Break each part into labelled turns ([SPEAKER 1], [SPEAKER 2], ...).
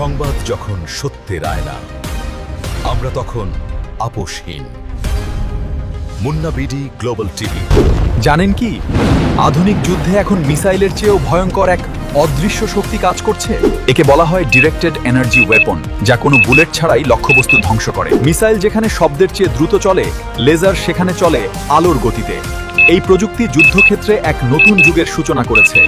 [SPEAKER 1] সংবাদ যখন সত্যের আয়না, আমরা তখন আপোষহীন। Munna BD global TV.
[SPEAKER 2] জানেন কি, আধুনিক যুদ্ধে এখন মিসাইলের চেয়েও ভয়ঙ্কর এক অদৃশ্য শক্তি কাজ করছে। একে বলা হয় ডিরেক্টেড এনার্জি ওয়েপন, যা কোনো বুলেট ছাড়াই লক্ষ্যবস্তু ধ্বংস করে। মিসাইল যেখানে শব্দের চেয়ে দ্রুত চলে, লেজার সেখানে চলে আলোর গতিতে। এই প্রযুক্তি যুদ্ধক্ষেত্রে এক নতুন যুগের সূচনা করেছে।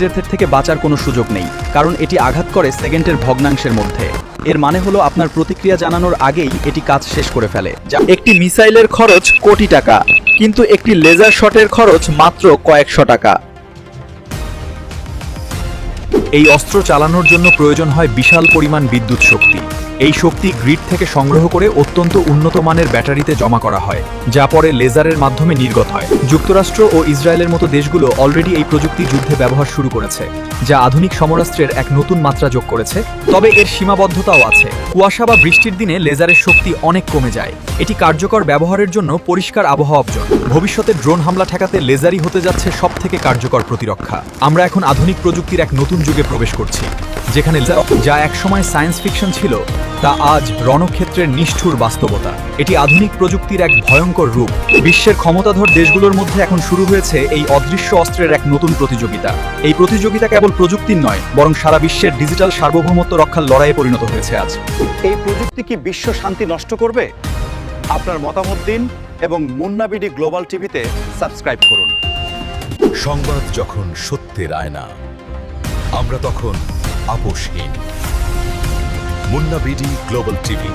[SPEAKER 3] এর থেকে বাঁচার কোনো সুযোগ নেই, কারণ এটি আঘাত করে সেকেন্ডের ভগ্নাংশের মধ্যে। এর মানে হলো আপনার প্রতিক্রিয়া জানানোর আগেই এটি কাজ শেষ করে ফেলে। একটি মিসাইলের খরচ কোটি টাকা, কিন্তু একটি লেজার শটের খরচ মাত্র কয়েকশো টাকা।
[SPEAKER 2] এই অস্ত্র চালানোর জন্য প্রয়োজন হয় বিশাল পরিমাণ বিদ্যুৎ শক্তি। এই শক্তি গ্রিড থেকে সংগ্রহ করে অত্যন্ত উন্নত মানের ব্যাটারিতে জমা করা হয়, যা পরে লেজারের মাধ্যমে নির্গত হয়। যুক্তরাষ্ট্র ও ইসরায়েলের মতো দেশগুলো অলরেডি এই প্রযুক্তি যুদ্ধে ব্যবহার শুরু করেছে, যা আধুনিক সমরাস্ত্রের এক নতুন মাত্রা যোগ করেছে। তবে এর সীমাবদ্ধতাও আছে। কুয়াশা বা বৃষ্টির দিনে লেজারের শক্তি অনেক কমে যায়। এটি কার্যকর ব্যবহারের জন্য পরিষ্কার আবহাওয়া প্রয়োজন। ভবিষ্যতে ড্রোন হামলা ঠেকাতে লেজারই হতে যাচ্ছে সবথেকে কার্যকর প্রতিরক্ষা। আমরা এখন আধুনিক প্রযুক্তির এক নতুন যুগে প্রবেশ করছি, যেখানে যা একসময় সায়েন্স ফিকশন ছিল, তা আজ রণক্ষেত্রের নিষ্ঠুর বাস্তবতা। এটি আধুনিক প্রযুক্তির এক ভয়ঙ্কর রূপ। বিশ্বের ক্ষমতাধর দেশগুলোর মধ্যে এখন শুরু হয়েছে এই অদৃশ্য অস্ত্রের এক নতুন প্রতিযোগিতা। এই প্রতিযোগিতা কেবল প্রযুক্তির নয়, বরং সারা বিশ্বের ডিজিটাল সার্বভৌমত্ব রক্ষার লড়াইয়ে পরিণত হয়েছে আজ।
[SPEAKER 4] এই প্রযুক্তি কি বিশ্ব শান্তি নষ্ট করবে? আপনার মতামত দিন এবং মুন্না বিডি গ্লোবাল টিভিতে সাবস্ক্রাইব করুন।
[SPEAKER 1] সংবাদ যখন সত্যের আয়না, আমরা তখন আপোষহীন। Munna BD global TV.